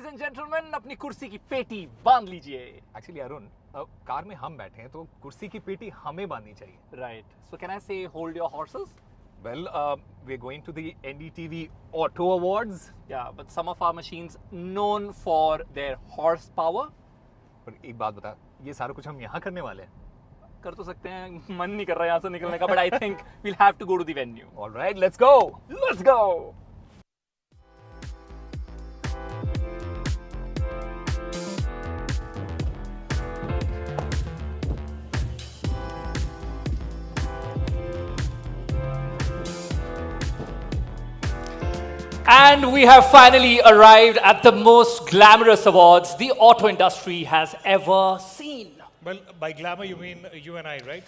ladies and gentlemen, अपनी कुर्सी की पेटी बांध लीजिए. Actually, Arun, कार में हम बैठे हैं तो कुर्सी की पेटी हमें बांधनी चाहिए. Right. So can I say hold your horses? Well, we're going to the NDTV Auto Awards. Yeah, but some of our machines known for their horsepower. पर एक बात बता, ये सारा कुछ हम यहाँ करने वाले हैं. कर तो सकते हैं, मन नहीं कर रहा है यहाँ से निकलने का, but I think we'll have to go to the venue. All right, let's go. Let's go. And we have finally arrived at the most glamorous awards the auto industry has ever seen. Well, by glamour you mean you and I, right?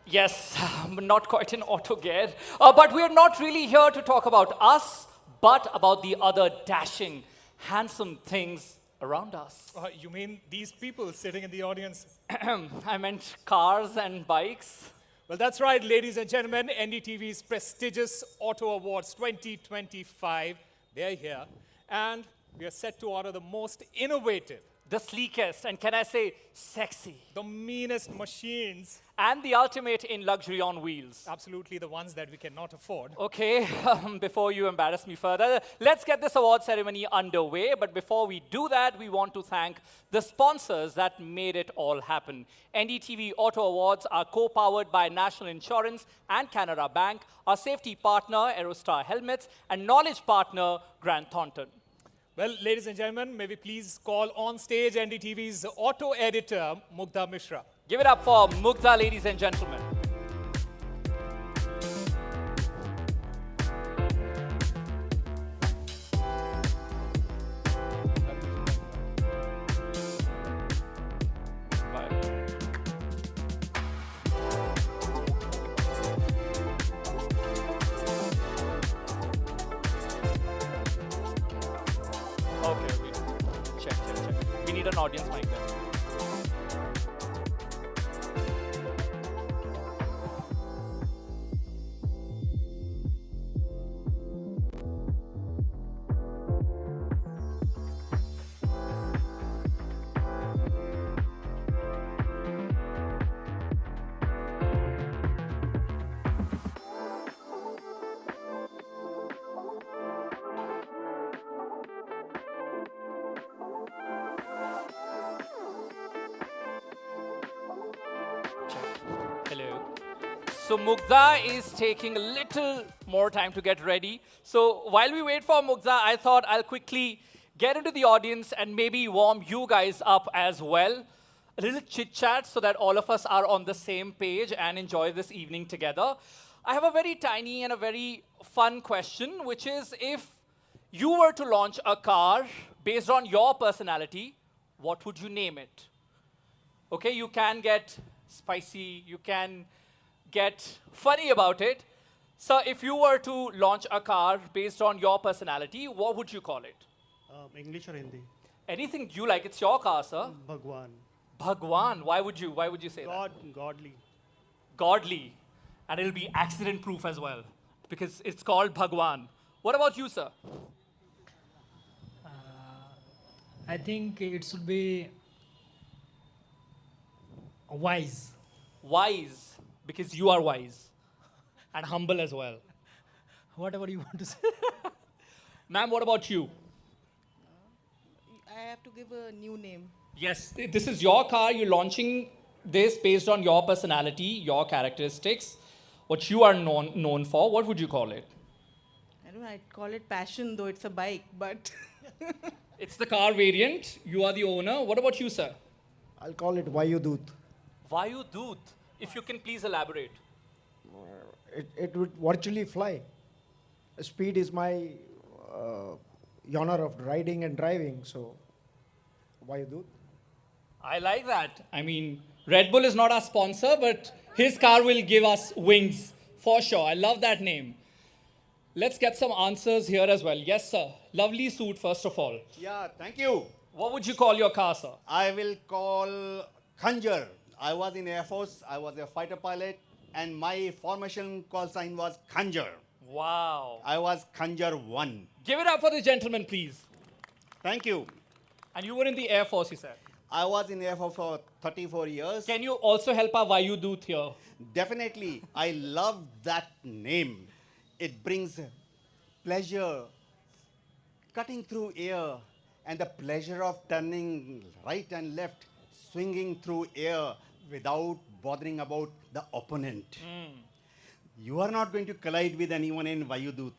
Yes, not quite in auto gear. But we are not really here to talk about us, but about the other dashing, handsome things around us. You mean these people sitting in the audience? I meant cars and bikes. Well, that's right, ladies and gentlemen. NDTV's prestigious Auto Awards 2025, they're here. And we are set to honor the most innovative, The sleekest, and can I say sexy, the meanest machines, and the ultimate in luxury on wheels. absolutely the ones that we cannot afford. Okay, before you embarrass me further, let's get this award ceremony underway. But before we do that, we want to thank the sponsors that made it all happen. NDTV Auto Awards are co-powered by National Insurance and Canara Bank, our safety partner, Aerostar Helmets, and knowledge partner, Grant Thornton. Well, ladies and gentlemen, may we please call on stage NDTV's auto editor, Mugdha Mishra. Give it up for Mugdha, ladies and gentlemen. Okay, check. We need an audience mic there. Hello. So Mugdha is taking a little more time to get ready. So while we wait for Mugdha, I thought I'll quickly get into the audience and maybe warm you guys up as well. A little chit chat so that all of us are on the same page and enjoy this evening together. I have a very tiny and a very fun question, which is if you were to launch a car based on your personality, what would you name it? Okay, you can get spicy, you can get funny about it. So if you were to launch a car based on your personality, what would you call it? English or Hindi? Anything you like, it's your car, sir. Bhagwan. Bhagwan, why would you say that? Godly. Godly. And it'll be accident proof as well, because it's called Bhagwan. What about you, sir? I think it should be wise. Wise, because you are wise. And humble as well. Whatever you want to say. Ma'am, what about you? I have to give a new name. Yes, this is your car. You're launching this based on your personality, your characteristics, what you are known for. What would you call it? I don't know, I'd call it passion, though it's a bike, but It's the car variant. You are the owner. What about you, sir? I'll call it Vayudut. Vayu Doot. If you can please elaborate. It would virtually fly. Speed is my genre of riding and driving, so Vayudut. I like that. I mean, Red Bull is not our sponsor, but his car will give us wings for sure. I love that name. Let's get some answers here as well. Yes, sir. Lovely suit, first of all. Yeah, thank you. What would you call your car, sir? I will call Khanjar. I was in Air Force, I was a fighter pilot, and my formation call sign was Khanjar. Wow. I was Khanjar 1. Give it up for the gentleman, please. Thank you. And you were in the Air Force, you said. I was in Air Force for 34 years. Can you also help our Vayu Doot here? Definitely, I love that name. It brings pleasure, cutting through air, and the pleasure of turning right and left, swinging through air without bothering about the opponent. You are not going to collide with anyone in Vayudut,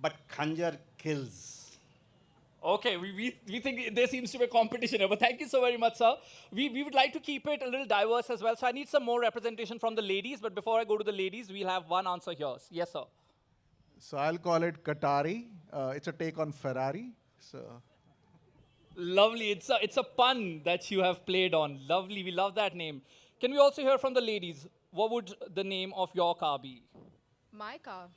but Khanjar kills. Okay, we think there seems to be a competition here, but thank you so very much, sir. We would like to keep it a little diverse as well, so I need some more representation from the ladies, but before I go to the ladies, we'll have one answer here. Yes, sir. So I'll call it Qatari. It's a take on Ferrari. So Lovely. It's a pun that you have played on. Lovely. We love that name. Can we also hear from the ladies? What would the name of your car be? My car,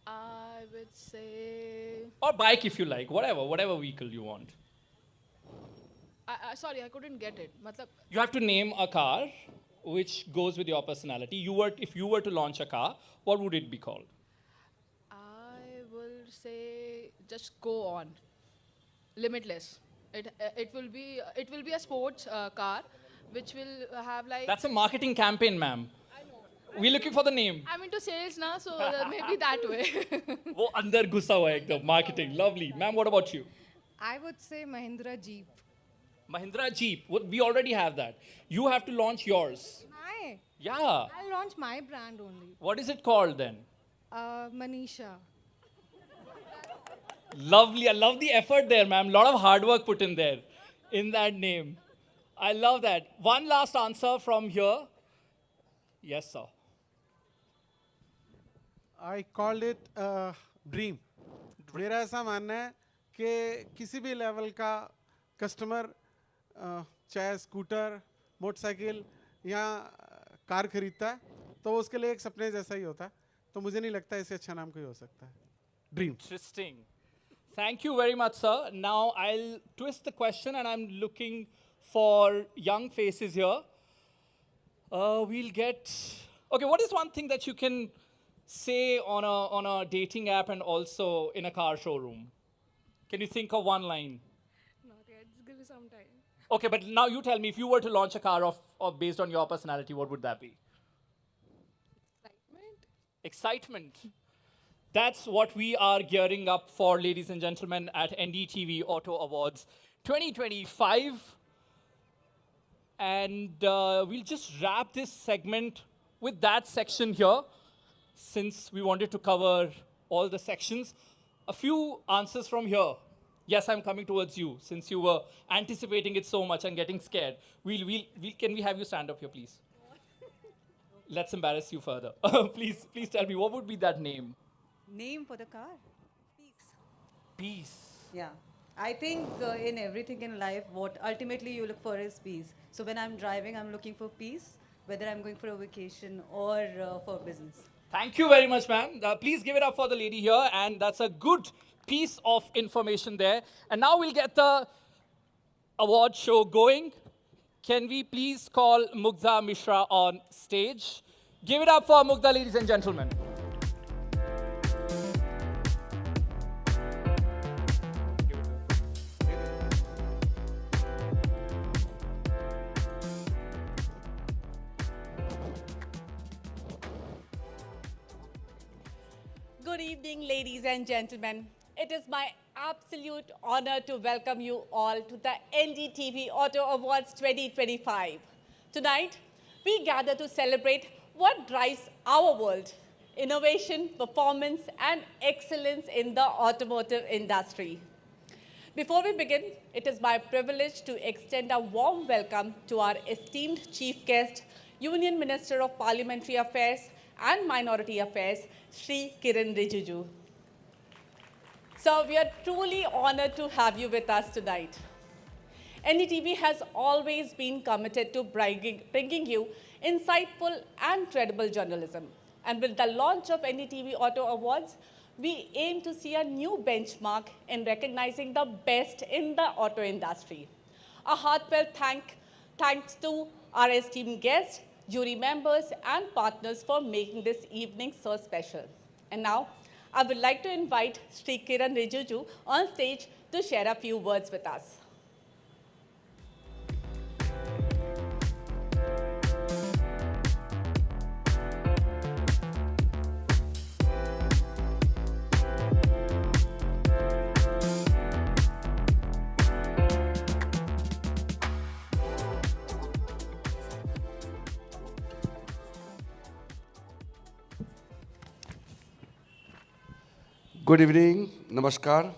I would say. Or bike if you like. Whatever vehicle you want. Sorry, I couldn't get it. Matlab, You have to name a car which goes with your personality. If you were to launch a car, what would it be called? I will say just go on. Limitless. It will be a sports car, which will have like. That's a marketing campaign, ma'am. I know. We're looking for the name. I'm into sales now, so maybe that way. वो अंदर घुसा हुआ है एकदम marketing. Lovely. Ma'am, what about you? I would say Mahindra Jeep. Mahindra Jeep. We already have that. You have to launch yours. Hi. Yeah. I'll launch my brand only. What is it called then? Manisha. Lovely. I love the effort there, ma'am. Lot of hard work put in there, in that name. I love that. One last answer from here. Yes, sir. I called it dream. मेरा ऐसा मानना है कि किसी भी level का customer चाहे scooter, motorcycle या कार खरीदता है तो वो उसके लिए एक सपने जैसा ही होता है. तो मुझे नहीं लगता इससे अच्छा नाम कोई हो सकता है. Dream. Interesting. Thank you very much, sir. Now I'll twist the question and I'm looking for young faces here. We'll get. Okay, what is one thing that you can say on a dating app and also in a car showroom? Can you think of one line? Not yet. Just give me some time. Okay, but now you tell me, if you were to launch a car of based on your personality, what would that be? Excitement. Excitement. That's what we are gearing up for, ladies and gentlemen, at NDTV Auto Awards 2025. And we'll just wrap this segment with that section here, since we wanted to cover all the sections. A few answers from here. Yes, I'm coming towards you, since you were anticipating it so much and getting scared. Can we have you stand up here, please? Let's embarrass you further. Please tell me, what would be that name? Name for the car? Peace. Peace. Yeah. I think in everything in life, what ultimately you look for is peace. So when I'm driving, I'm looking for peace, whether I'm going for a vacation or for business. Thank you very much, ma'am. Please give it up for the lady here, and that's a good piece of information there. And now we'll get the award show going. Can we please call Mugdha Mishra on stage? Give it up for Mugdha, ladies and gentlemen. Good evening, ladies and gentlemen. It is my absolute honor to welcome you all to the NDTV Auto Awards 2025. Tonight, we gather to celebrate what drives our world: innovation, performance, and excellence in the automotive industry. Before we begin, it is my privilege to extend a warm welcome to our esteemed chief guest, Union Minister of Parliamentary Affairs and Minority Affairs, Shri Kiran Rijiju. So we are truly honored to have you with us tonight. NDTV has always been committed to bringing you insightful and credible journalism. And with the launch of NDTV Auto Awards, we aim to see a new benchmark in recognizing the best in the auto industry. A heartfelt thanks to our esteemed guests, jury members, and partners for making this evening so special. And now, I would like to invite Shri Kiran Rijiju on stage to share a few words with us. Good evening, namaskar.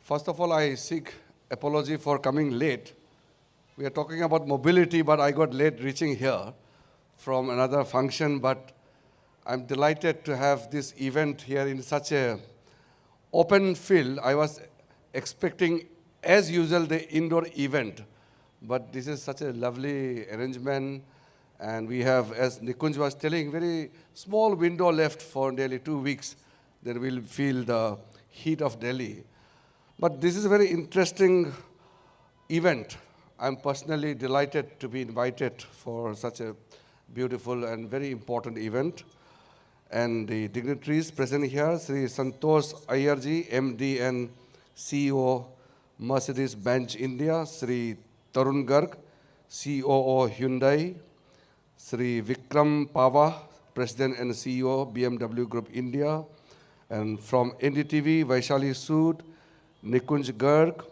First of all, I seek apology for coming late. We are talking about mobility, but I got late reaching here from another function, but I'm delighted to have this event here in such a open field. I was expecting, as usual, the indoor event, but this is such a lovely arrangement, and we have, as Nikunj was telling, very small window left for nearly 2 weeks. Then we'll feel the heat of Delhi. But this is a very interesting event. I'm personally delighted to be invited for such a beautiful and very important event. And the dignitaries present here, Sri Santosh Ayarji, MD and CEO, Mercedes-Benz India, Sri Tarun Garg, COO Hyundai, Sri Vikram Pava, President and CEO, BMW Group India, and from NDTV, Vaishali Sood, Nikunj Garg,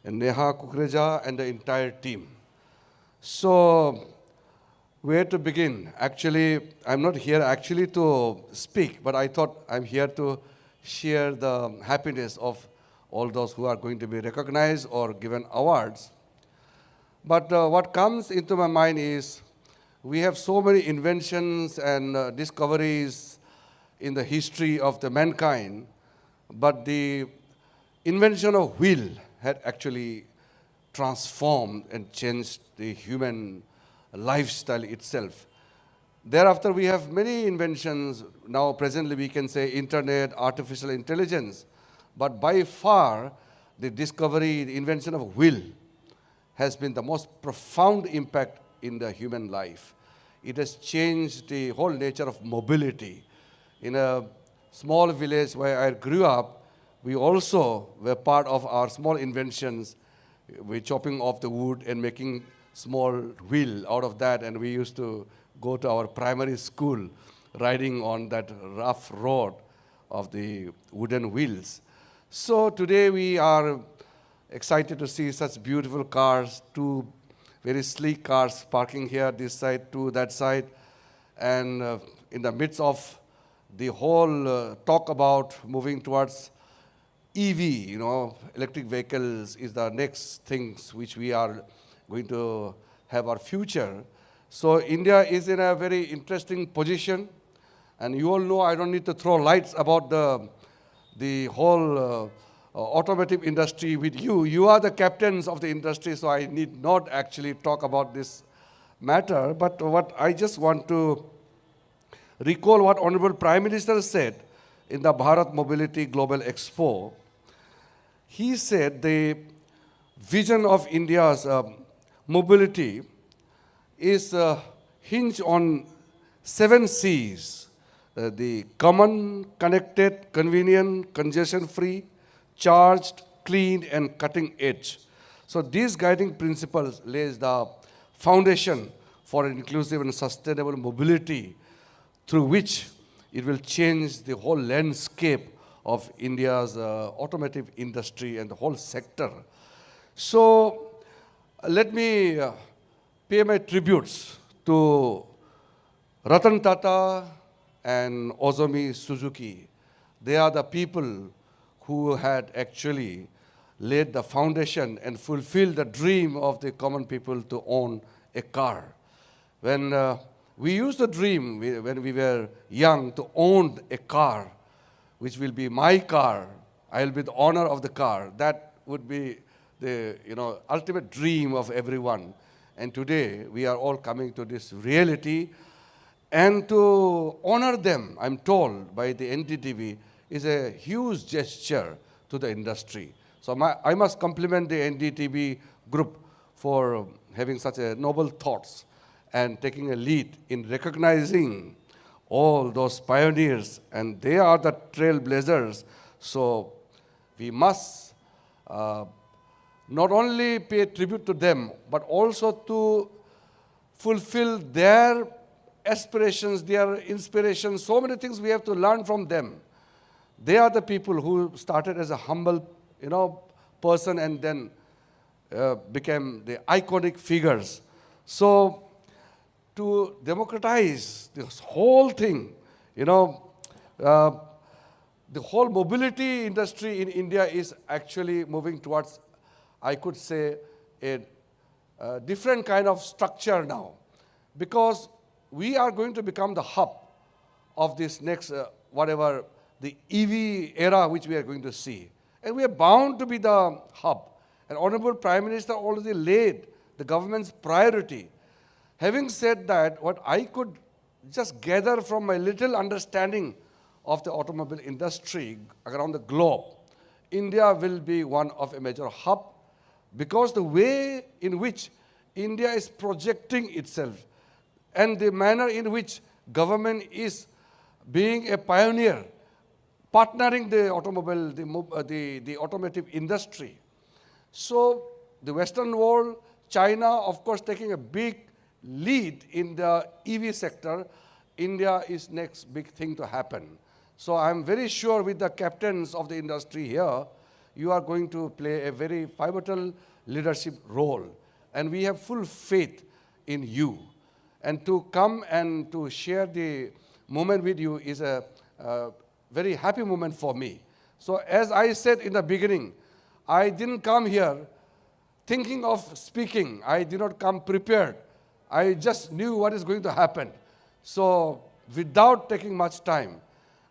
and Neha Kukreja, and the entire team. So, where to begin? Actually, I'm not here actually to speak, but I thought I'm here to share the happiness of all those who are going to be recognized or given awards. But what comes into my mind is, we have so many inventions and discoveries in the history of the mankind, but the invention of wheel had actually transformed and changed the human lifestyle itself. Thereafter, we have many inventions. Now, presently, we can say internet, artificial intelligence, but by far, the discovery, the invention of wheel has been the most profound impact in the human life. It has changed the whole nature of mobility. In a small village where I grew up, we also were part of our small inventions. We're chopping off the wood and making small wheel out of that, and we used to go to our primary school riding on that rough road of the wooden wheels. So today we are excited to see such beautiful cars, 2 very sleek cars parking here, this side, 2 that side, and in the midst of the whole talk about moving towards EV, electric vehicles is the next things which we are going to have our future. So India is in a very interesting position, and you all know I don't need to throw lights about the whole automotive industry with you. You are the captains of the industry, so I need not actually talk about this matter. But what I just want to recall what Honorable Prime Minister said in the Bharat Mobility Global Expo. He said the vision of India's mobility is hinged on 7 C's. The common, connected, convenient, congestion-free, charged, clean, and cutting edge. So these guiding principles lays the foundation for inclusive and sustainable mobility, through which it will change the whole landscape of India's automotive industry and the whole sector. So let me pay my tributes to Ratan Tata and Ozomi Suzuki. They are the people who had actually laid the foundation and fulfilled the dream of the common people to own a car. When we used to dream when we were young to own a car, which will be my car. I'll be the owner of the car. That would be the ultimate dream of everyone. And today we are all coming to this reality, and to honor them, I'm told by the NDTV, is a huge gesture to the industry. So I must compliment the NDTV group for having such a noble thoughts and taking a lead in recognizing all those pioneers, and they are the trailblazers. So we must not only pay tribute to them, but also to fulfill their aspirations, their inspirations, so many things we have to learn from them. They are the people who started as a humble, person and then became the iconic figures. So to democratize this whole thing, the whole mobility industry in India is actually moving towards, I could say, a different kind of structure now, because we are going to become the hub of this next, whatever, the EV era which we are going to see. And we are bound to be the hub. And Honorable Prime Minister already laid the government's priority. Having said that, what I could just gather from my little understanding of the automobile industry around the globe, India will be one of a major hub, because the way in which India is projecting itself and the manner in which government is being a pioneer, partnering the automobile, the automotive industry. So the Western world, China, of course, taking a big lead in the EV sector. India is next big thing to happen. So I'm very sure with the captains of the industry here, you are going to play a very pivotal leadership role. And we have full faith in you. And to come and to share the moment with you is a very happy moment for me. So as I said in the beginning, I didn't come here thinking of speaking. I did not come prepared. I just knew what is going to happen. So without taking much time,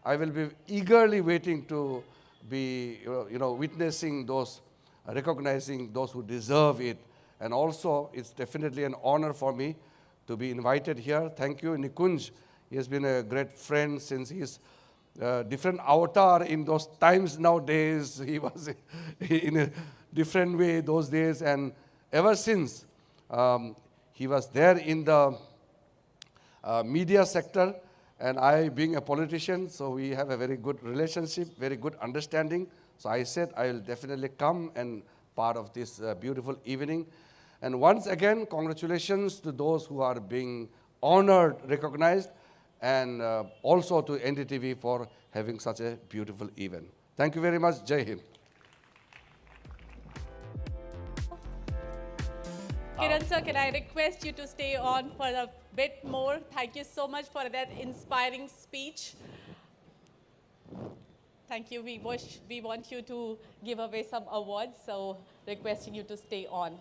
I will be eagerly waiting to be witnessing those, recognizing those who deserve it. And also, it's definitely an honor for me to be invited here. Thank you, Nikunj. He has been a great friend since his different avatar in those times nowadays. He was in a different way those days. And ever since, he was there in the media sector. And I, being a politician, so we have a very good relationship, very good understanding. So I said I will definitely come and part of this beautiful evening. And once again, congratulations to those who are being honored, recognized, and also to NDTV for having such a beautiful event. Thank you very much. Jai Hind. Kiran sir, can I request you to stay on for a bit more? Thank you so much for that inspiring speech. Thank you. We want you to give away some awards, so requesting you to stay on.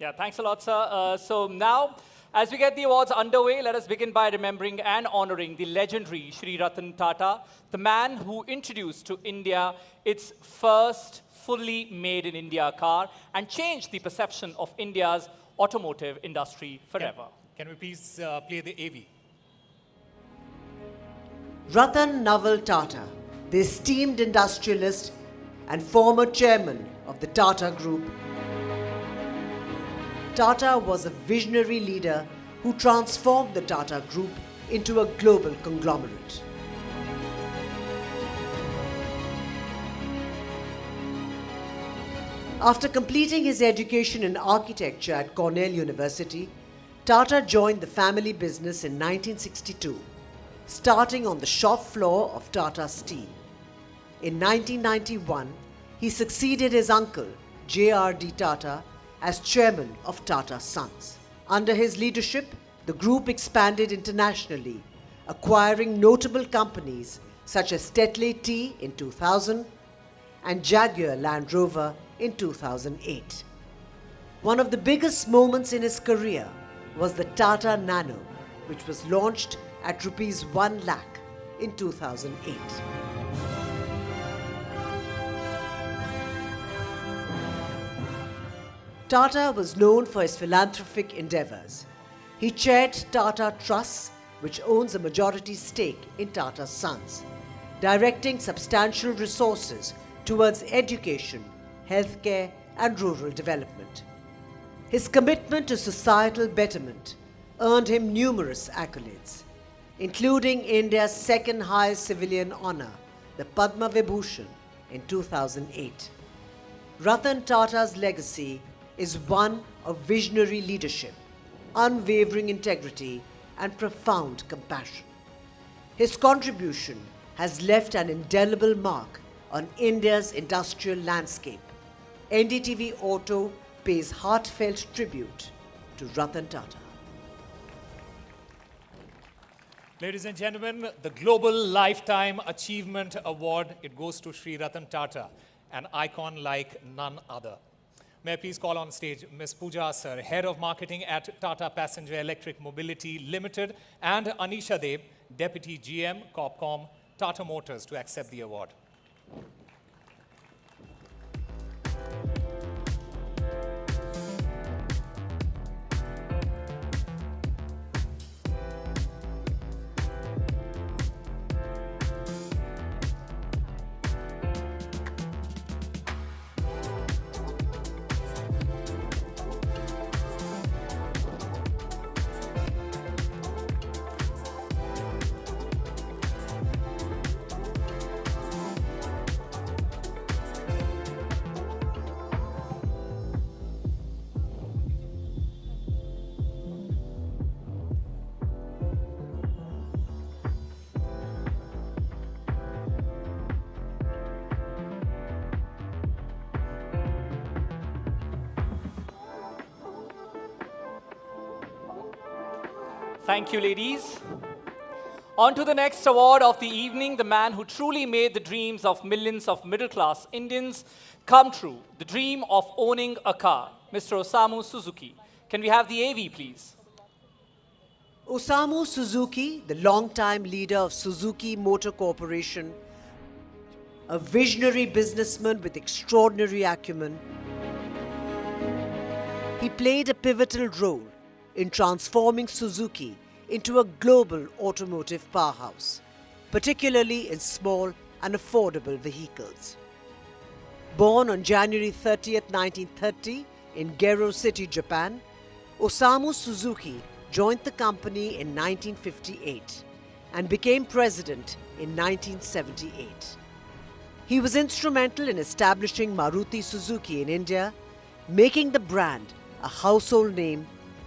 Yeah, thanks a lot, sir. So now, as we get the awards underway, let us begin by remembering and honoring the legendary Shri Ratan Tata, the man who introduced to India its first fully made in India car and changed the perception of India's automotive industry forever. Can we please play the AV? Ratan Naval Tata, the esteemed industrialist and former chairman of the Tata Group. Tata was a visionary leader who transformed the Tata Group into a global conglomerate. After completing his education in architecture at Cornell University, Tata joined the family business in 1962, starting on the shop floor of Tata Steel. In 1991, he succeeded his uncle, J.R.D. Tata, as chairman of Tata Sons. Under his leadership, the group expanded internationally, acquiring notable companies such as Tetley Tea in 2000 and Jaguar Land Rover in 2008. One of the biggest moments in his career was the Tata Nano, which was launched at rupees 1 lakh in 2008. Tata was known for his philanthropic endeavors. He chaired Tata Trusts, which owns a majority stake in Tata Sons, directing substantial resources towards education, healthcare, and rural development. His commitment to societal betterment earned him numerous accolades, including India's second highest civilian honor, the Padma Vibhushan, in 2008. Ratan Tata's legacy is one of visionary leadership, unwavering integrity, and profound compassion. His contribution has left an indelible mark on India's industrial landscape. NDTV Auto pays heartfelt tribute to Ratan Tata. Ladies and gentlemen, the Global Lifetime Achievement Award, it goes to Sri Ratan Tata, an icon like none other. May I please call on stage Ms. Pooja Sir, Head of Marketing at Tata Passenger Electric Mobility Limited, and Anisha Deb, Deputy GM, Corpcom, Tata Motors, to accept the award. Thank you, ladies. On to the next award of the evening, the man who truly made the dreams of millions of middle-class Indians come true, the dream of owning a car, Mr. Osamu Suzuki. Can we have the AV, please? Osamu Suzuki, the longtime leader of Suzuki Motor Corporation, a visionary businessman with extraordinary acumen, he played a pivotal role in transforming Suzuki into a global automotive powerhouse, particularly in small and affordable vehicles. Born on January 30th, 1930 in Gero City, Japan, Osamu Suzuki joined the company in 1958 and became president in 1978. He was instrumental in establishing Maruti Suzuki in India, making the brand a household name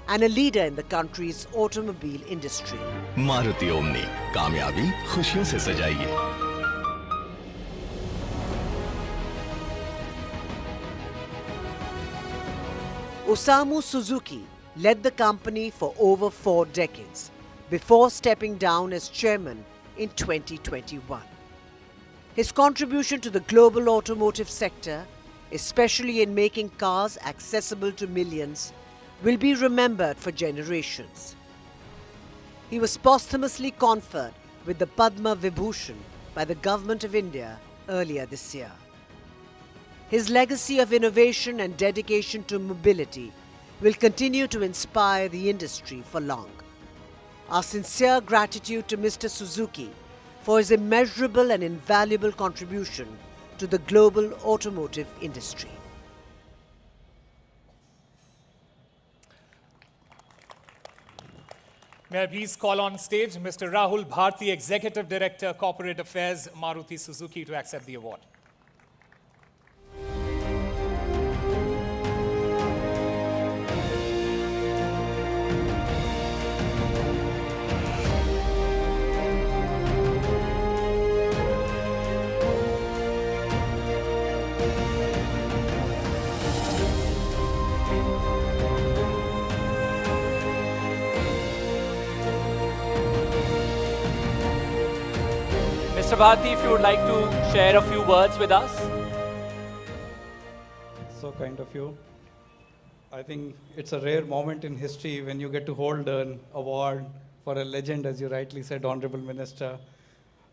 and a leader in the country's automobile industry. Maruti omni, कामयाबी खुशियों से सजाइए। Osamu Suzuki led the company for over 4 decades before stepping down as chairman in 2021. His contribution to the global automotive sector, especially in making cars accessible to millions, will be remembered for generations. He was posthumously conferred with the Padma Vibhushan by the Government of India earlier this year. His legacy of innovation and dedication to mobility will continue to inspire the industry for long. Our sincere gratitude to Mr. Suzuki for his immeasurable and invaluable contribution to the global automotive industry. May I please call on stage Mr. Rahul Bharti, Executive Director, Corporate Affairs, Maruti Suzuki, to accept the award. Mr. Bharti, if you would like to share a few words with us. So kind of you. I think it's a rare moment in history when you get to hold an award for a legend, as you rightly said, Honorable Minister,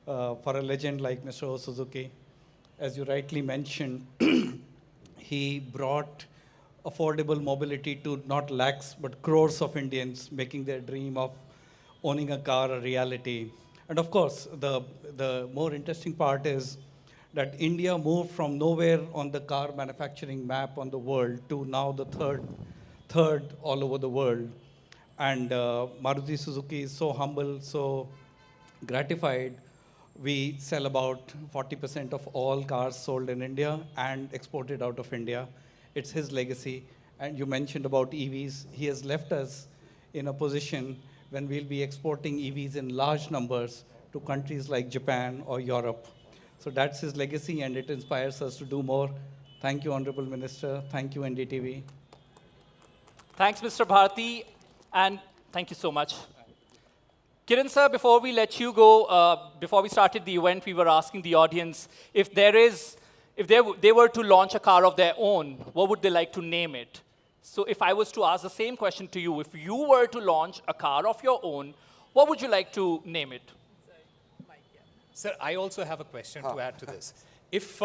for a legend like Mr. Suzuki. As you rightly mentioned, he brought affordable mobility to not lakhs, but crores of Indians, making their dream of owning a car a reality. And of course, the more interesting part is that India moved from nowhere on the car manufacturing map on the world to now the third all over the world. And Maruti Suzuki is so humble, so gratified. We sell about 40% of all cars sold in India and exported out of India. It's his legacy. And you mentioned about EVs. He has left us in a position when we'll be exporting EVs in large numbers to countries like Japan or Europe. So that's his legacy, and it inspires us to do more. Thank you, Honorable Minister. Thank you, NDTV. Thanks, Mr. Bharti, and thank you so much. Kiran sir, before we let you go, before we started the event, we were asking the audience if they were to launch a car of their own, what would they like to name it? So if I was to ask the same question to you, if you were to launch a car of your own, what would you like to name it? Sir, I also have a question to add to this. If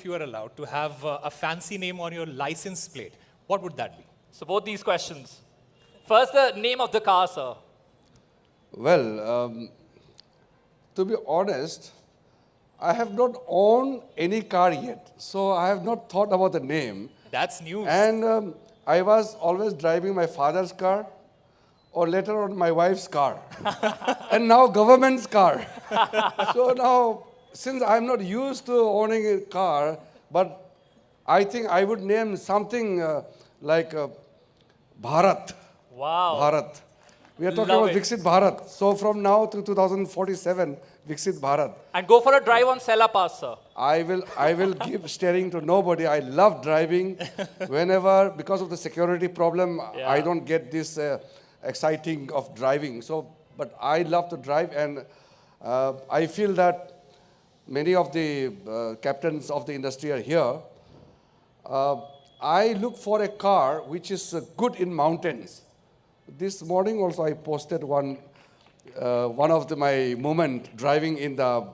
you are allowed to have a fancy name on your license plate, what would that be? So both these questions. First, the name of the car, sir. Well, to be honest, I have not owned any car yet, so I have not thought about the name. That's news. And I was always driving my father's car, or later on my wife's car, and now government's car. So now, since I'm not used to owning a car, but I think I would name something like Bharat. Wow. Bharat. We are talking Love about it. Viksit Bharat. So from now to 2047, Viksit Bharat. And go for a drive on Sela Pass, sir. I will give steering to nobody. I love driving. Whenever, because of the security problem, I don't get this exciting of driving. So, but I love to drive, and I feel that many of the captains of the industry are here. I look for a car which is good in mountains. This morning also I posted one of my moment driving in the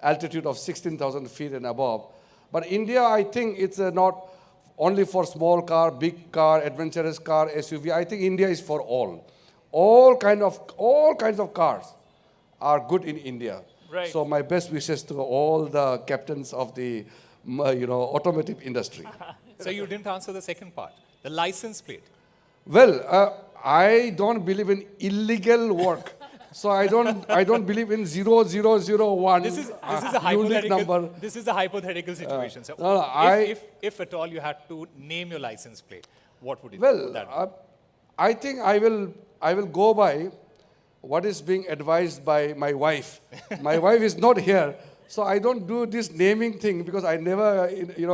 altitude of 16,000 feet and above. But India, I think it's not only for small car, big car, adventurous car, SUV. I think India is for all. All kinds of cars are good in India. Right. So my best wishes to all the captains of the automotive industry. So you didn't answer the second part, the license plate. Well, I don't believe in illegal work. So I don't believe in 0001. This is a unit hypothetical. number. This is a hypothetical situation. So no, if at all you had to name your license plate, what would it Well, that be? I think I will go by what is being advised by my wife. My wife is not here, so I don't do this naming thing because I never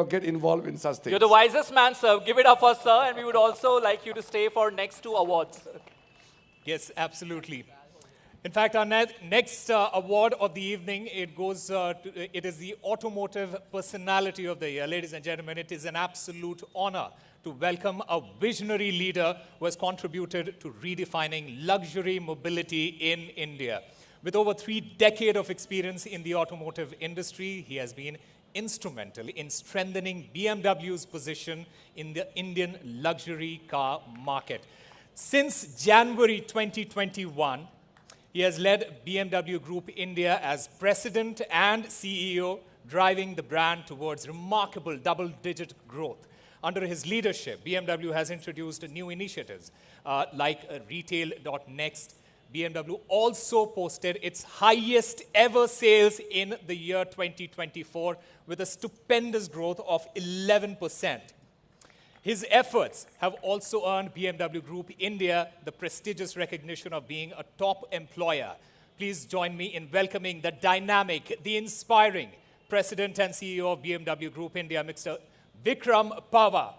get involved in such things. You're the wisest man, sir. Give it up for sir, and we would also like you to stay for next 2 awards. Yes, absolutely. In fact, our next award of the evening, it is the Automotive Personality of the Year. Ladies and gentlemen, it is an absolute honor to welcome a visionary leader who has contributed to redefining luxury mobility in India. With over 3 decades of experience in the automotive industry, he has been instrumental in strengthening BMW's position in the Indian luxury car market. Since January 2021, he has led BMW Group India as president and CEO, driving the brand towards remarkable double-digit growth. Under his leadership, BMW has introduced new initiatives like Retail.next. BMW also posted its highest ever sales in the year 2024 with a stupendous growth of 11%. His efforts have also earned BMW Group India the prestigious recognition of being a top employer. Please join me in welcoming the dynamic, the inspiring President and CEO of BMW Group India, Mr. Vikram Pava.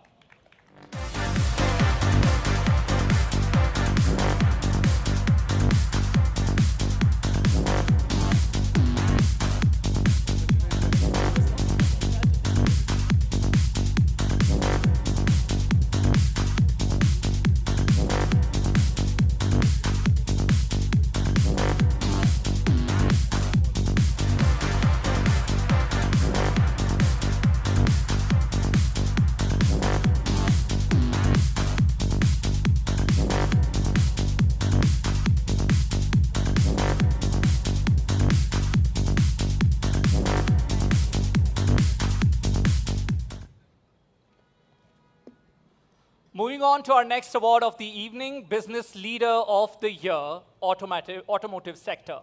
Moving on to our next award of the evening, Business Leader of the Year, Automotive Sector.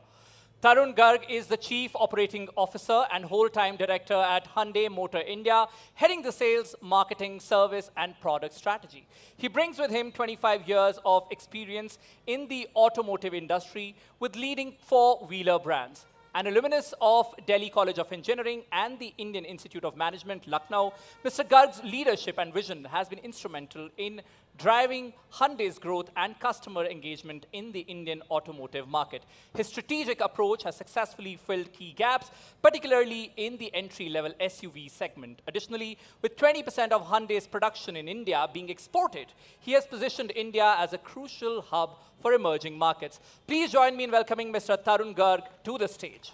Tarun Garg is the Chief Operating Officer and whole-time Director at Hyundai Motor India, heading the sales, marketing, service, and product strategy. He brings with him 25 years of experience in the automotive industry with leading 4-wheeler brands. An alumnus of Delhi College of Engineering and the Indian Institute of Management, Lucknow, Mr. Garg's leadership and vision has been instrumental in driving Hyundai's growth and customer engagement in the Indian automotive market. His strategic approach has successfully filled key gaps, particularly in the entry-level SUV segment. Additionally, with 20% of Hyundai's production in India being exported, he has positioned India as a crucial hub for emerging markets. Please join me in welcoming Mr. Tarun Garg to the stage.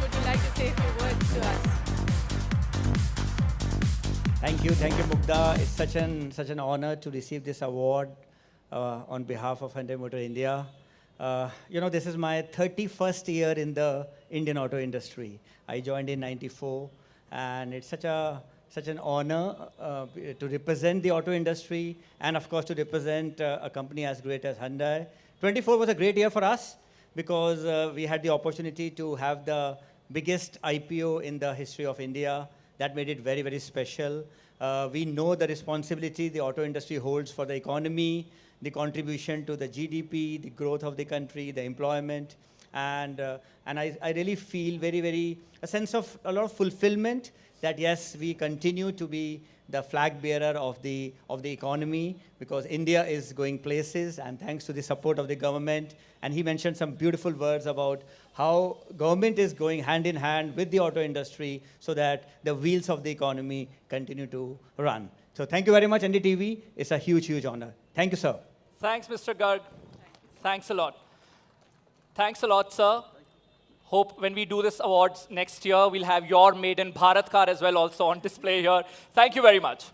Would you like to say a few words to us? Thank you, Mugdha. It's such an honor to receive this award on behalf of Hyundai Motor India. This is my 31st year in the Indian auto industry. I joined in '94, and it's such an honor to represent the auto industry, and of course to represent a company as great as Hyundai. '24 was a great year for us because we had the opportunity to have the biggest IPO in the history of India. That made it very, very special. We know the responsibility the auto industry holds for the economy, the contribution to the GDP, the growth of the country, the employment, and I really feel a sense of a lot of fulfillment that yes, we continue to be the flag bearer of the economy because India is going places, and thanks to the support of the government. And he mentioned some beautiful words about how government is going hand in hand with the auto industry so that the wheels of the economy continue to run. So thank you very much, NDTV. It's a huge, huge honor. Thank you, sir. Thanks, Mr. Garg. Thanks a lot. Thanks a lot, sir. Hope when we do this awards next year, we'll have your Made in Bharat car as well also on display here. Thank you very much.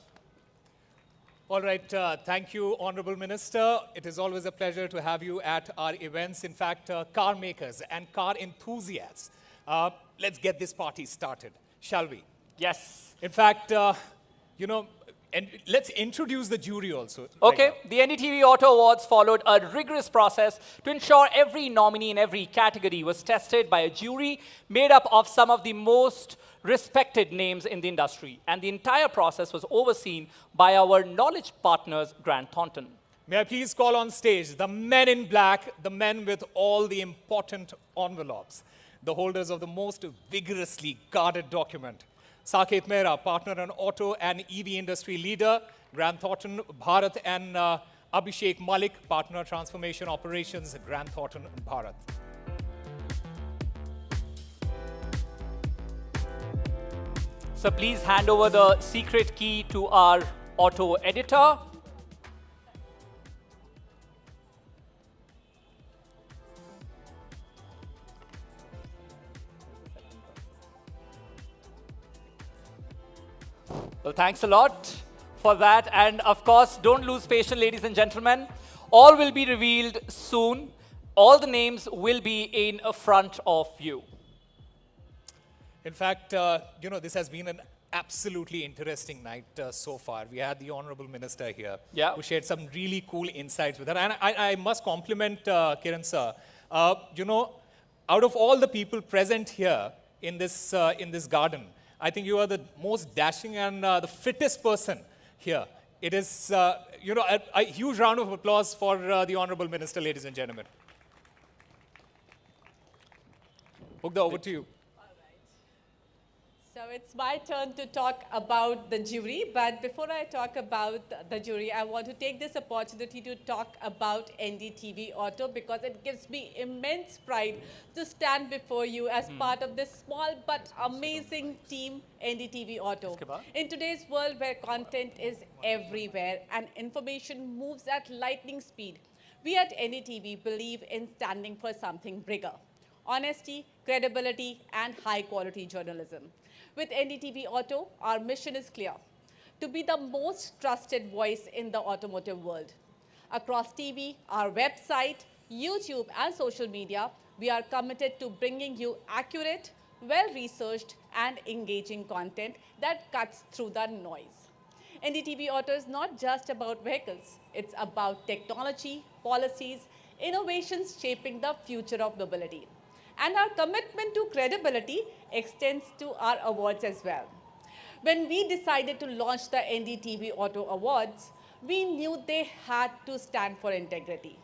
All right, thank you, Honorable Minister. It is always a pleasure to have you at our events. In fact, car makers and car enthusiasts, let's get this party started, shall we? Yes. In fact, and let's introduce the jury also. Okay, the NDTV Auto Awards followed a rigorous process to ensure every nominee in every category was tested by a jury made up of some of the most respected names in the industry. And the entire process was overseen by our knowledge partners, Grant Thornton. May I please call on stage the men in black, the men with all the important envelopes, the holders of the most vigorously guarded document. Saket Mehra, partner and auto and EV industry leader. Grant Thornton, Bharat, and Abhishek Malik, partner transformation operations, Grant Thornton, Bharat. So please hand over the secret key to our auto editor. Well, thanks a lot for that. And of course, don't lose patience, ladies and gentlemen. All will be revealed soon. All the names will be in front of you. In fact, this has been an absolutely interesting night so far. We had the Honorable Minister here who shared some really cool insights with her. And I must compliment Kiran sir. Out of all the people present here in this garden, I think you are the most dashing and the fittest person here. It is, a huge round of applause for the Honorable Minister, ladies and gentlemen. Mugdha, over to you. So it's my turn to talk about the jury, but before I talk about the jury, I want to take this opportunity to talk about NDTV Auto because it gives me immense pride to stand before you as part of this small but amazing team, NDTV Auto. In today's world where content is everywhere and information moves at lightning speed, we at NDTV believe in standing for something bigger: honesty, credibility, and high-quality journalism. With NDTV Auto, our mission is clear: to be the most trusted voice in the automotive world. Across TV, our website, YouTube, and social media, we are committed to bringing you accurate, well-researched, and engaging content that cuts through the noise. NDTV Auto is not just about vehicles. It's about technology, policies, innovations shaping the future of mobility. and our commitment to credibility extends to our awards as well. When we decided to launch the NDTV Auto Awards, we knew they had to stand for integrity.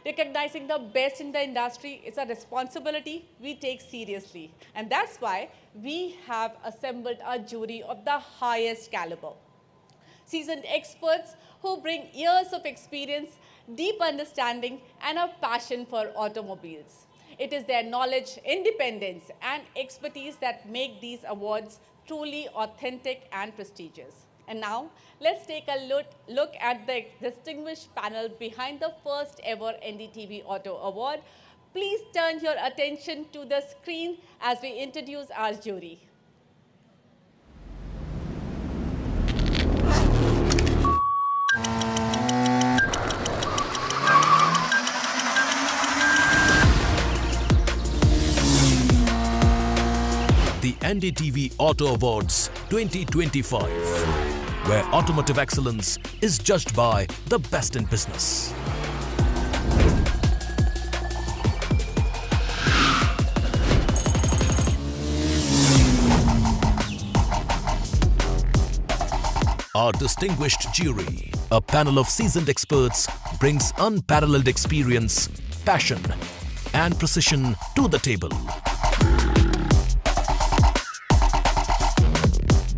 Recognizing the best in the industry is a responsibility we take seriously, and that's why we have assembled a jury of the highest caliber. Seasoned experts who bring years of experience, deep understanding, and a passion for automobiles. It is their knowledge, independence, and expertise that make these awards truly authentic and prestigious. And now, let's take a look at the distinguished panel behind the first ever NDTV Auto Award. Please turn your attention to the screen as we introduce our jury. The NDTV Auto Awards 2025, where automotive excellence is judged by the best in business. Our distinguished jury, a panel of seasoned experts, brings unparalleled experience, passion, and precision to the table.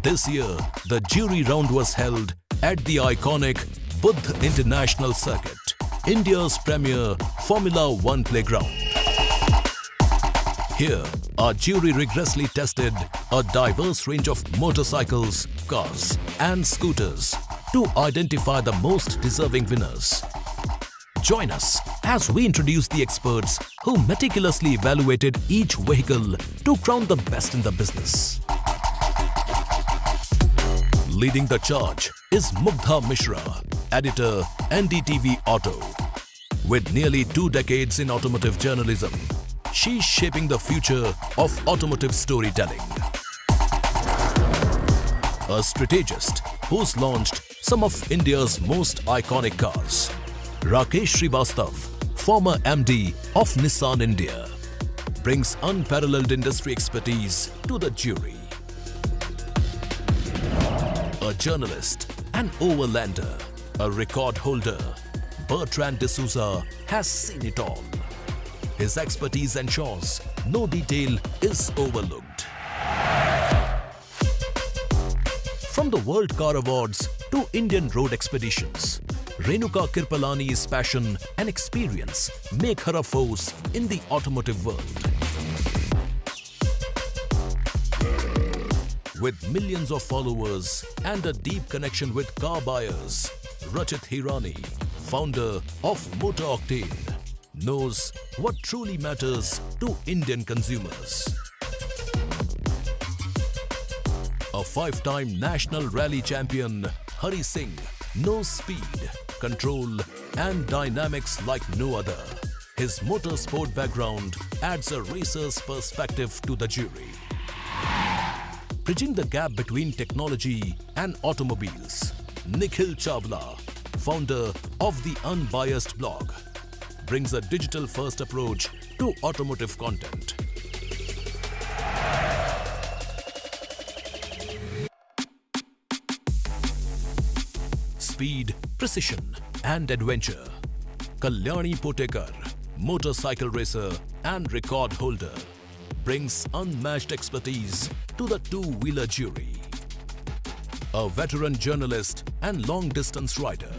This year, the jury round was held at the iconic Buddh International Circuit, India's premier Formula One playground. Here, our jury rigorously tested a diverse range of motorcycles, cars, and scooters to identify the most deserving winners. Join us as we introduce the experts who meticulously evaluated each vehicle to crown the best in the business. Leading the charge is Mugdha Mishra, editor, NDTV Auto. With nearly 2 decades in automotive journalism, she's shaping the future of automotive storytelling. A strategist who's launched some of India's most iconic cars. Rakesh Srivastav, former MD of Nissan India, brings unparalleled industry expertise to the jury. A journalist, an overlander, a record holder, Bertrand D'Souza has seen it all. His expertise ensures no detail is overlooked. From the World Car Awards to Indian road expeditions, Renuka Kirpalani's passion and experience make her a force in the automotive world. With millions of followers and a deep connection with car buyers, Rachit Hirani, founder of Motor Octane, knows what truly matters to Indian consumers. A 5-time national rally champion, Hari Singh, knows speed, control, and dynamics like no other. His motorsport background adds a racer's perspective to the jury. Bridging the gap between technology and automobiles, Nikhil Chawla, founder of the Unbiased blog, brings a digital-first approach to automotive content. Speed, precision, and adventure. Kalyani Potekar, motorcycle racer and record holder, brings unmatched expertise to the two-wheeler jury. A veteran journalist and long-distance rider,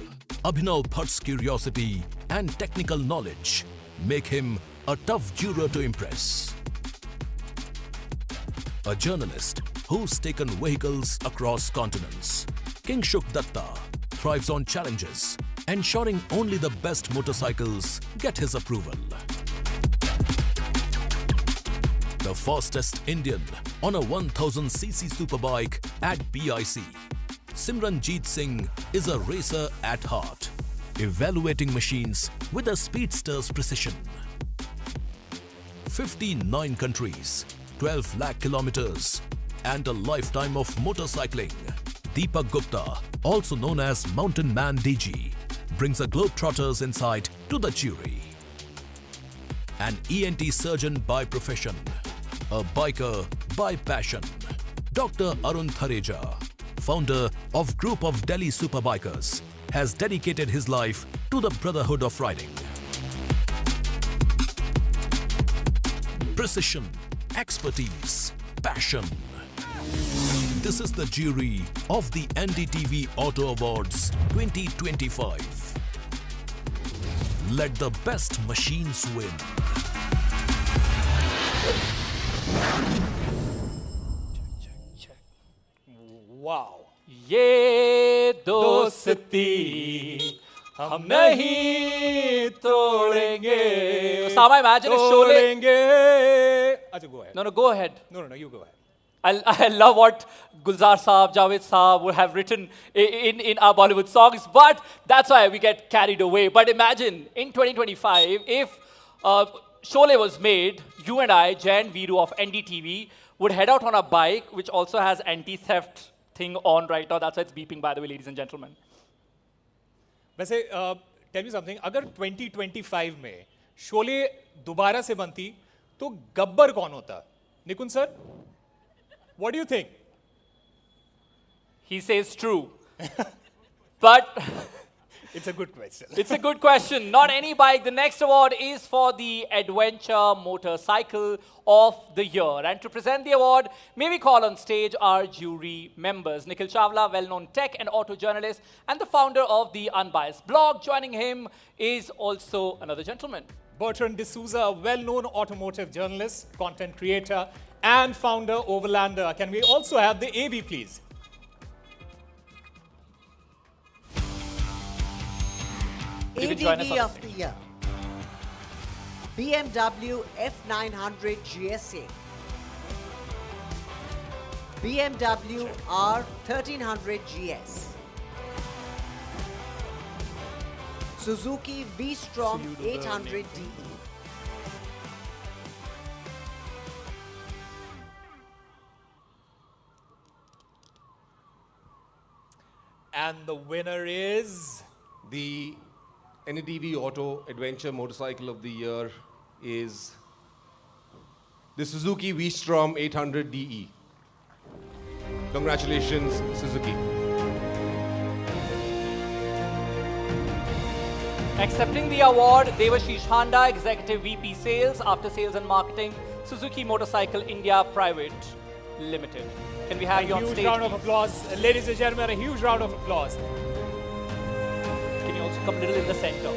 Abhinav Bhatt's curiosity and technical knowledge make him a tough juror to impress. A journalist who's taken vehicles across continents, Kingshuk Datta thrives on challenges, ensuring only the best motorcycles get his approval. The fastest Indian on a 1000cc superbike at BIC, Simranjeet Singh is a racer at heart, evaluating machines with a speedster's precision. 59 countries, 12 lakh kilometers, and a lifetime of motorcycling. Deepak Gupta, also known as Mountain Man DG, brings a globetrotter's insight to the jury. an ENT surgeon by profession, a biker by passion. Dr. Arun Thareja, founder of Group of Delhi Superbikers, has dedicated his life to the brotherhood of riding. Precision, expertise, passion. This is the jury of the NDTV Auto Awards 2025. Let the best machines win. Wow. ये दोस्ती हम नहीं तोड़ेंगे. Osama, imagine a Sholay. Acha, go ahead. No, go ahead. No, you go ahead. I love what Gulzar Saab, Javed Saab would have written in our Bollywood songs, but that's why we get carried away. But imagine in 2025, if Sholay was made, you and I, Jay and Viru of NDTV, would head out on a bike, which also has anti-theft thing on right now. That's why it's beeping, by the way, ladies and gentlemen. वैसे tell me something, अगर 2025 में शोले दोबारा से बनती तो गब्बर कौन होता? निकुंज sir, what do you think? He says true. But it's a good question. It's a good question. Not any bike. The next award is for the Adventure Motorcycle of the Year. And to present the award, may we call on stage our jury members. Nikhil Chawla, well-known tech and auto journalist and the founder of the Unbiased blog. Joining him is also another gentleman. Bertrand D'Souza, a well-known automotive journalist, content creator and founder Overlander. Can we also have the AV, please? ADV of the Year, BMW F900 GSA, BMW R1300 GS, Suzuki V-Strom 800 DE. And the winner is... The NDTV Auto Adventure Motorcycle of the Year is the Suzuki V-Strom 800 DE. Congratulations, Suzuki. Accepting the award, Devashish Handa, Executive VP Sales, After Sales and Marketing, Suzuki Motorcycle India Private Limited. Can we have you on stage? A huge round of applause. Ladies and gentlemen, a huge round of applause. Can you also come a little in the center?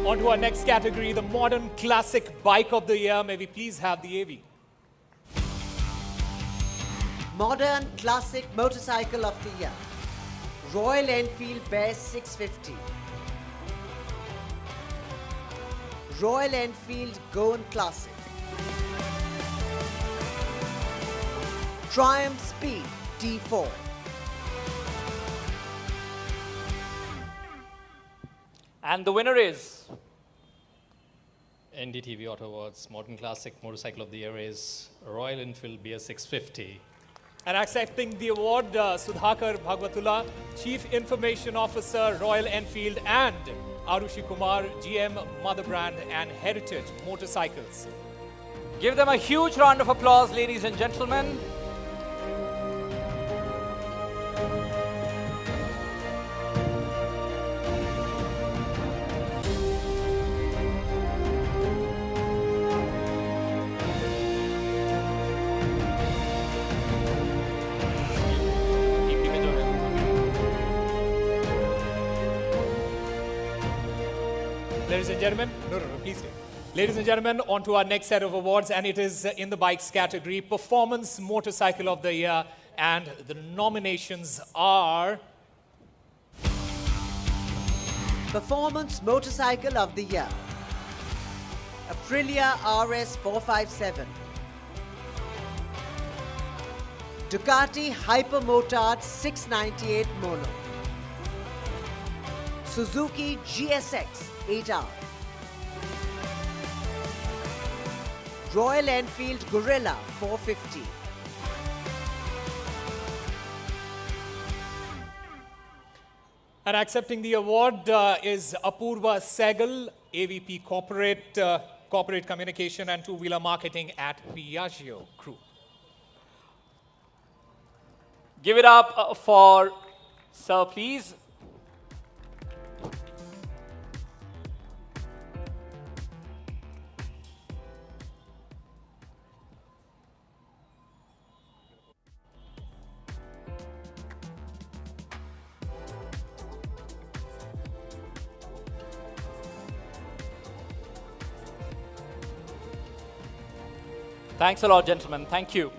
On to our next category, the Modern Classic Bike of the Year. May we please have the AV. Modern Classic Motorcycle of the Year, Royal Enfield Bear 650, Royal Enfield Goan Classic, Triumph Speed D4. And the winner is... NDTV Auto Awards Modern Classic Motorcycle of the Year is Royal Enfield BS650. And accepting the award, Sudhakar Bhagwatula, Chief Information Officer, Royal Enfield, and Arushi Kumar, GM, Mother Brand and Heritage Motorcycles. Give them a huge round of applause, ladies and gentlemen. Ladies and gentlemen, no, please stay. Ladies and gentlemen, on to our next set of awards, and it is in the bikes category, Performance Motorcycle of the Year, and the nominations are... Performance Motorcycle of the Year, Aprilia RS 457, Ducati Hypermotard 698 Mono, Suzuki GSX 8R, Royal Enfield Gorilla 450, And accepting the award is Apurva Sehgal, AVP Corporate Communication and Two-Wheeler Marketing at Piaggio Group. Give it up for Sir, please. Thanks a lot, gentlemen. Thank you.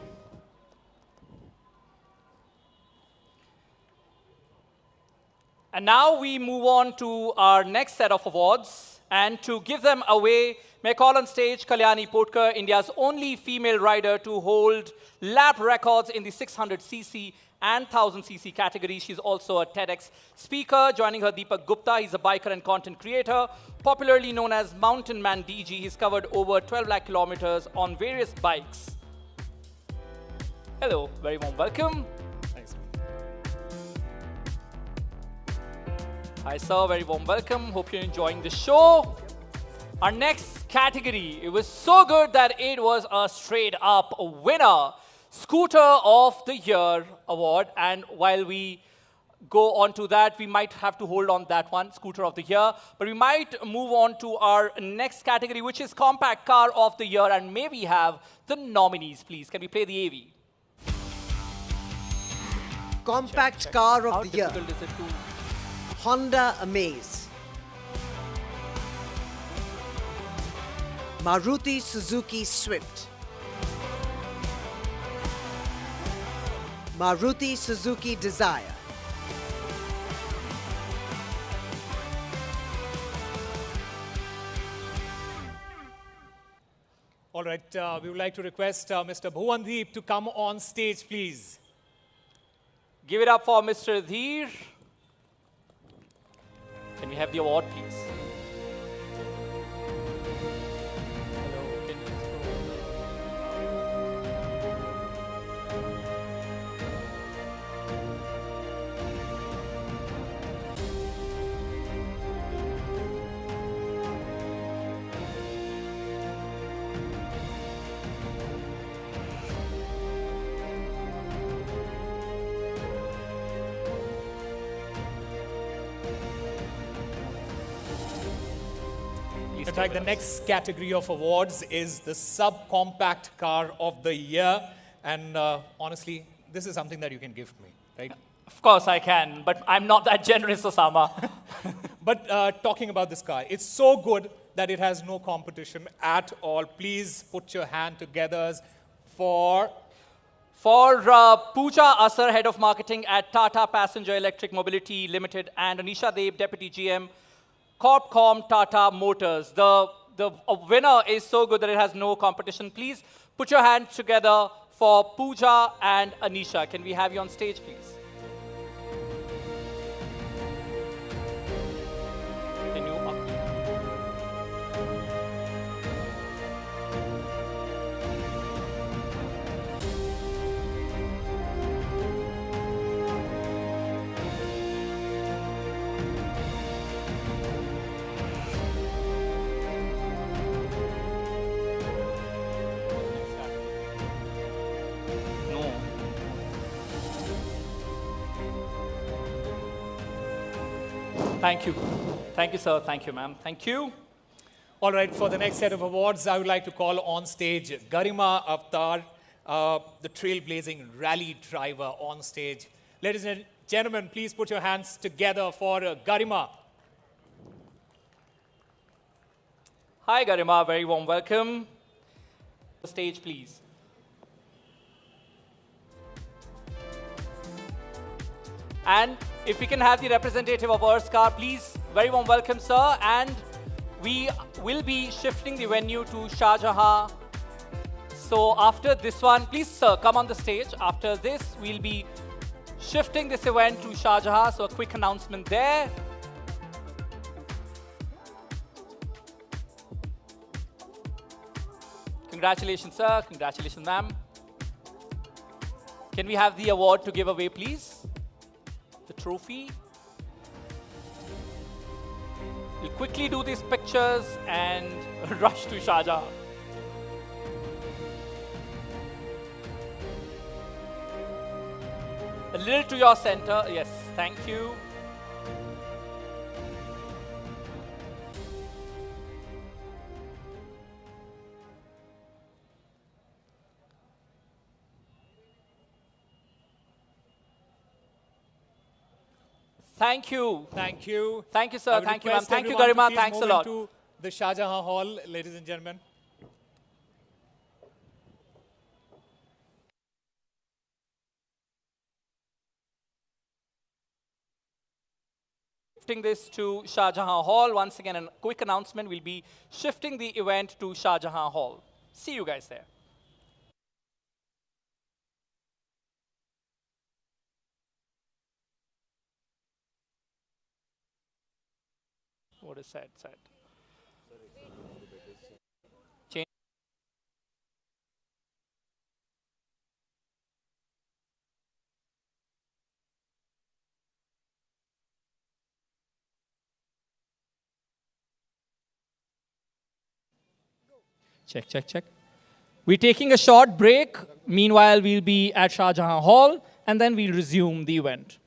And now we move on to our next set of awards. And to give them away, may I call on stage Kalyani Potkar, India's only female rider to hold lap records in the 600cc and 1000cc category. She's also a TEDx speaker. Joining her, Deepak Gupta. He's a biker and content creator, popularly known as Mountain Man DG. He's covered over 12 lakh kilometers on various bikes. Hello, very warm welcome. Thanks. Hi, sir. Very warm welcome. Hope you're enjoying the show. Our next category, it was so good that it was a straight up winner. Scooter of the Year award. And while we go on to that, we might have to hold on that one, Scooter of the Year. But we might move on to our next category, which is Compact Car of the Year. And may we have the nominees, please? Can we play the AV? Compact Car of How the Year, difficult is it to... Honda Amaze, Maruti Suzuki Swift, Maruti Suzuki Desire, All right, we would like to request Mr. Bhuvandeep to come on stage, please. Give it up for Mr. Dheer. Can we have the award, please? Hello, can you In fact, the next category of awards is the Subcompact Car of the Year. And honestly, this is something that you can give me, right? Of course I can, but I'm not that generous, Osama. But talking about this car, it's so good that it has no competition at all. Please put your hand together for... Pooja Asar, Head of Marketing at Tata Passenger Electric Mobility Limited, and Anisha Deb, Deputy GM, Corpcom Tata Motors. The winner is so good that it has no competition. Please put your hands together for Pooja and Anisha. Can we have you on stage, please? Can you No. Thank you. Thank you, sir. Thank you, ma'am. Thank you. All right, for the next set of awards, I would like to call on stage Garima Avtar, the trailblazing rally driver on stage. Ladies and gentlemen, please put your hands together for Garima. Hi, Garima. Very warm welcome. Stage, please. And if we can have the representative of Erskar, please, very warm welcome, sir. And we will be shifting the venue to Shah Jahan. So after this one, please, sir, come on the stage. After this, we'll be shifting this event to Shah Jahan. So a quick announcement there. Congratulations, sir. Congratulations, ma'am. Can we have the award to give away, please? The trophy. We'll quickly do these pictures and rush to Sharjah. A little to your center. Yes, thank you. Thank you. Thank you. Thank you, I sir. would Thank you, ma'am. request Thank you, everyone to Garima. please Thanks a move lot. into the Shah Jahan Hall, ladies and gentlemen. Shifting this to Shah Jahan Hall. Once again, a quick announcement. We'll be shifting the event to Shah Jahan Hall. See you guys there. What is said? Change. Check, check, check. We're taking a short break. Meanwhile, we'll be at Shah Jahan Hall, and then we'll resume the event.